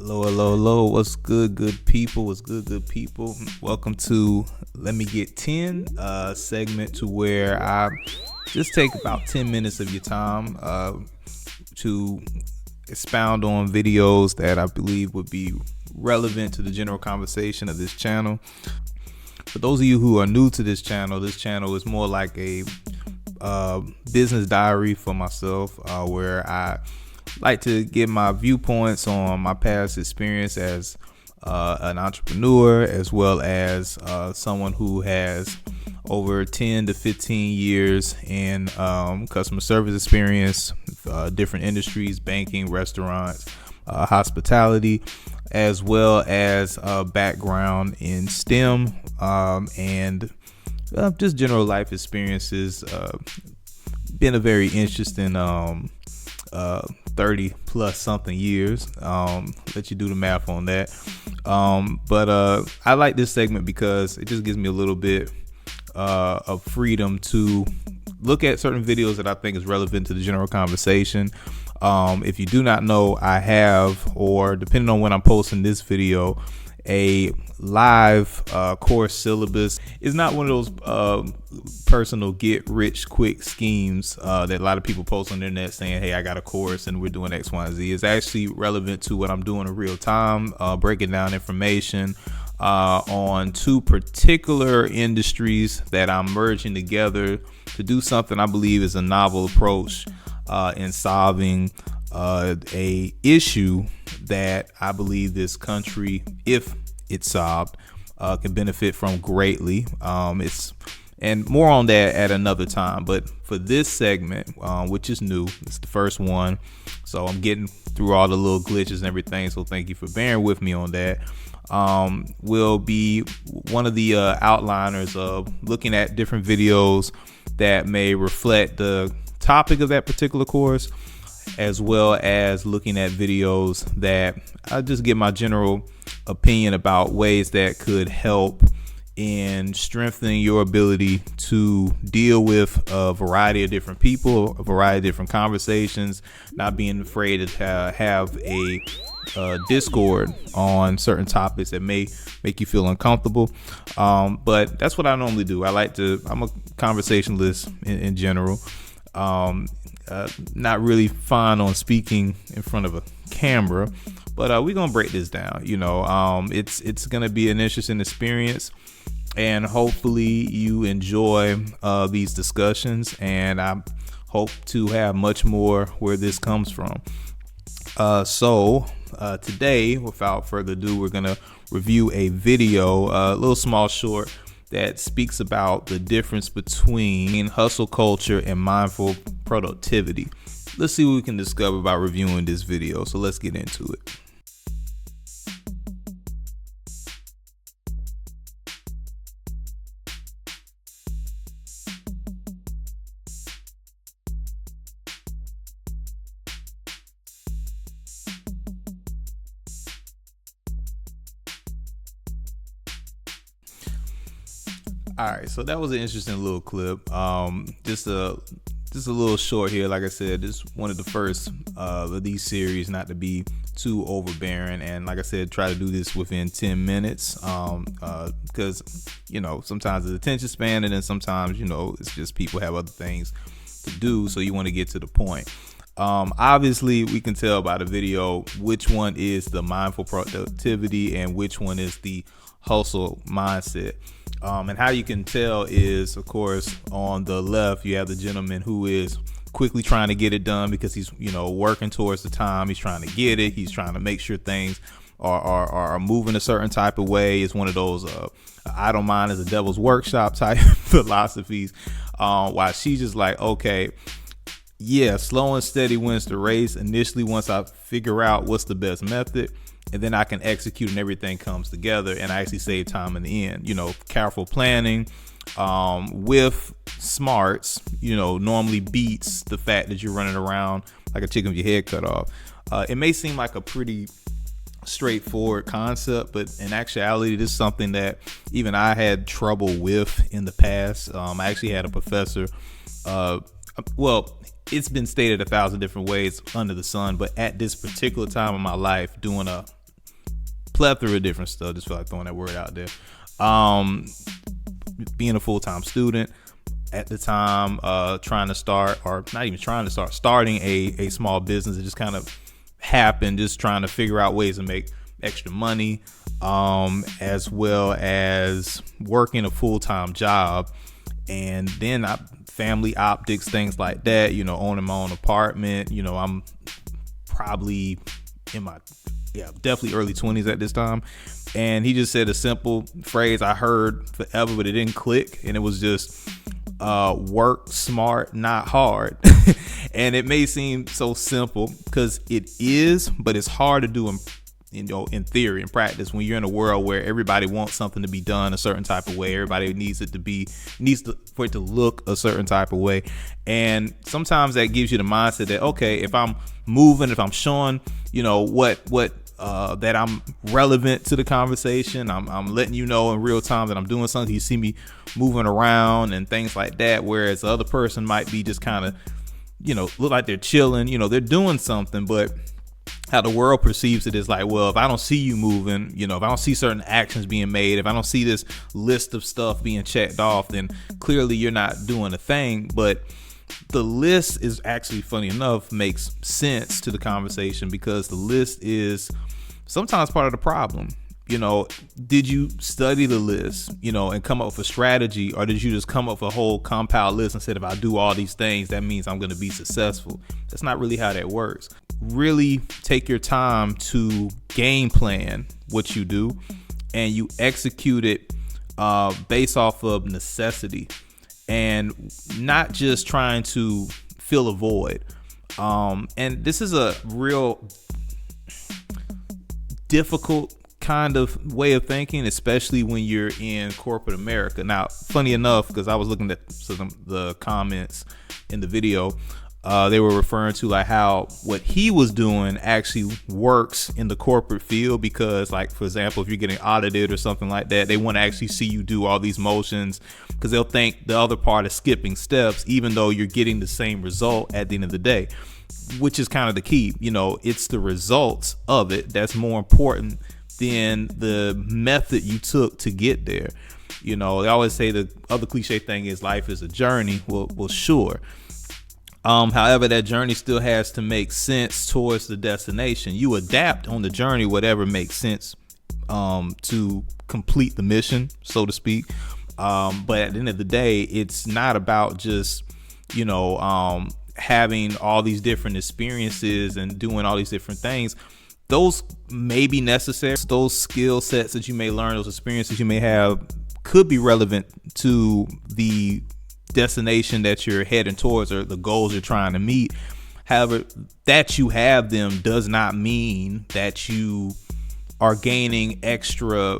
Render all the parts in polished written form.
Hello, hello, hello. What's good, good people? What's good, good people? Welcome to Let Me Get 10, segment to where I just take about 10 minutes of your time to expound on videos that I believe would be relevant to the general conversation of this channel. For those of you who are new to this channel is more like a business diary for myself, where I like to give my viewpoints on my past experience as an entrepreneur, as well as someone who has over 10 to 15 years in customer service experience, different industries, banking, restaurants, hospitality, as well as background in STEM and just general life experiences. Been a very interesting 30 plus something years. Let you do the math on that. But I like this segment because it just gives me a little bit of freedom to look at certain videos that I think is relevant to the general conversation. If you do not know, I have, or depending on when I'm posting this video, a live course syllabus. It's not one of those personal get rich quick schemes that a lot of people post on the internet saying, hey, I got a course and we're doing X, Y, and Z. It's actually relevant to what I'm doing in real time, breaking down information on two particular industries that I'm merging together to do something I believe is a novel approach in solving a issue that I believe this country, if it's solved, can benefit from greatly. And more on that at another time. But for this segment, which is new, it's the first one, so I'm getting through all the little glitches and everything. So thank you for bearing with me on that. Will be one of the outliners of looking at different videos that may reflect the topic of that particular course, as well as looking at videos that I just get my general opinion about ways that could help in strengthening your ability to deal with a variety of different people, a variety of different conversations, not being afraid to have a discord on certain topics that may make you feel uncomfortable. But that's what I normally do. I'm a conversationalist in general. Not really fond on speaking in front of a camera, but we're gonna break this down. It's gonna be an interesting experience, and hopefully you enjoy these discussions, and I hope to have much more where this comes from. So today, without further ado, we're gonna review a video, a little small short that speaks about the difference between hustle culture and mindful productivity. Let's see what we can discover by reviewing this video. So let's get into it. All right, so that was an interesting little clip. Just a little short here. Like I said, this is one of the first of these series not to be too overbearing, and like I said, try to do this within 10 minutes because sometimes it's attention span, and then sometimes it's just people have other things to do, so you want to get to the point. Obviously we can tell by the video which one is the mindful productivity and which one is the hustle mindset. And how you can tell is, of course, on the left you have the gentleman who is quickly trying to get it done because he's working towards the time. He's trying to get it. He's trying to make sure things are moving a certain type of way. It's one of those I don't mind as a devil's workshop type philosophies, while she's just like, okay, yeah, slow and steady wins the race initially once I figure out what's the best method, and then I can execute and everything comes together and I actually save time in the end. Careful planning with smarts, normally beats the fact that you're running around like a chicken with your head cut off. It may seem like a pretty straightforward concept, but in actuality, this is something that even I had trouble with in the past. I actually had a professor, it's been stated 1,000 different ways under the sun, but at this particular time of my life, doing a plethora of different stuff. Just feel like throwing that word out there. Being a full-time student at the time, starting a small business. It just kind of happened, just trying to figure out ways to make extra money, as well as working a full-time job. And then family optics, things like that, owning my own apartment. I'm probably in my definitely early 20s at this time. And he just said a simple phrase I heard forever, but it didn't click. And it was just work smart, not hard. And it may seem so simple because it is, but it's hard to do in theory and practice when you're in a world where everybody wants something to be done a certain type of way. Everybody needs for it to look a certain type of way. And sometimes that gives you the mindset that, okay, if I'm moving, if I'm showing, that I'm relevant to the conversation, I'm letting you know in real time that I'm doing something. You see me moving around and things like that. Whereas the other person might be just kind of, look like they're chilling, they're doing something, but how the world perceives it is like, well, if I don't see you moving, if I don't see certain actions being made, if I don't see this list of stuff being checked off, then clearly you're not doing a thing. But the list is actually, funny enough, makes sense to the conversation because the list is sometimes part of the problem. Did you study the list, and come up with a strategy, or did you just come up with a whole compiled list and said, if I do all these things, that means I'm going to be successful? That's not really how that works. Really take your time to game plan what you do, and you execute it based off of necessity and not just trying to fill a void. And this is a real difficult kind of way of thinking, especially when you're in corporate America. Now, funny enough, because I was looking at some of the comments in the video, they were referring to like how what he was doing actually works in the corporate field because, like, for example, if you're getting audited or something like that, they want to actually see you do all these motions because they'll think the other part is skipping steps, even though you're getting the same result at the end of the day, which is kind of the key. It's the results of it that's more important than the method you took to get there. They always say the other cliche thing is life is a journey. Well, sure. However, that journey still has to make sense towards the destination. You adapt on the journey, whatever makes sense to complete the mission, so to speak. But at the end of the day, it's not about just, having all these different experiences and doing all these different things. Those may be necessary. Those skill sets that you may learn, those experiences you may have, could be relevant to the destination that you're heading towards or the goals you're trying to meet. However, that you have them does not mean that you are gaining extra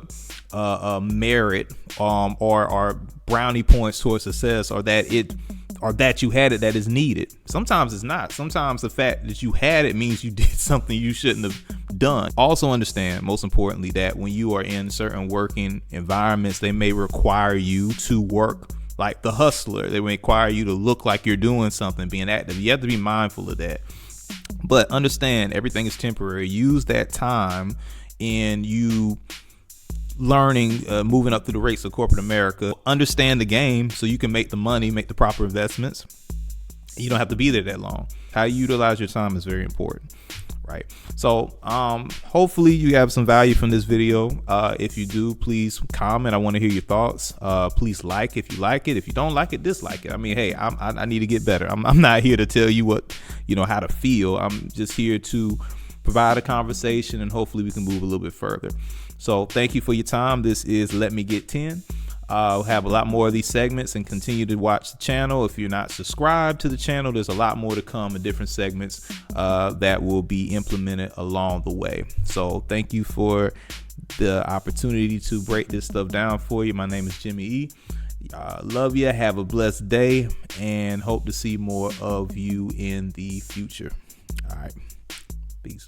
merit or brownie points towards success, or that you had it that is needed. Sometimes it's not. Sometimes the fact that you had it means you did something you shouldn't have done. Also understand, most importantly, that when you are in certain working environments, they may require you to work like the hustler. They require you to look like you're doing something, being active. You have to be mindful of that. But understand, everything is temporary. Use that time in you learning, moving up through the ranks of corporate America. Understand the game so you can make the money, make the proper investments. You don't have to be there that long. How you utilize your time is very important, right? So hopefully you have some value from this video. If you do, please comment. I want to hear your thoughts. Please like if you like it. If you don't like it, dislike it. I mean, hey, I need to get better. I'm not here to tell you what, how to feel. I'm just here to provide a conversation, and hopefully we can move a little bit further. So thank you for your time. This is Let Me Get 10. We'll have a lot more of these segments, and continue to watch the channel. If you're not subscribed to the channel, there's a lot more to come in different segments that will be implemented along the way. So thank you for the opportunity to break this stuff down for you. My name is Jimmy E. Love you. Have a blessed day, and hope to see more of you in the future. All right. Peace.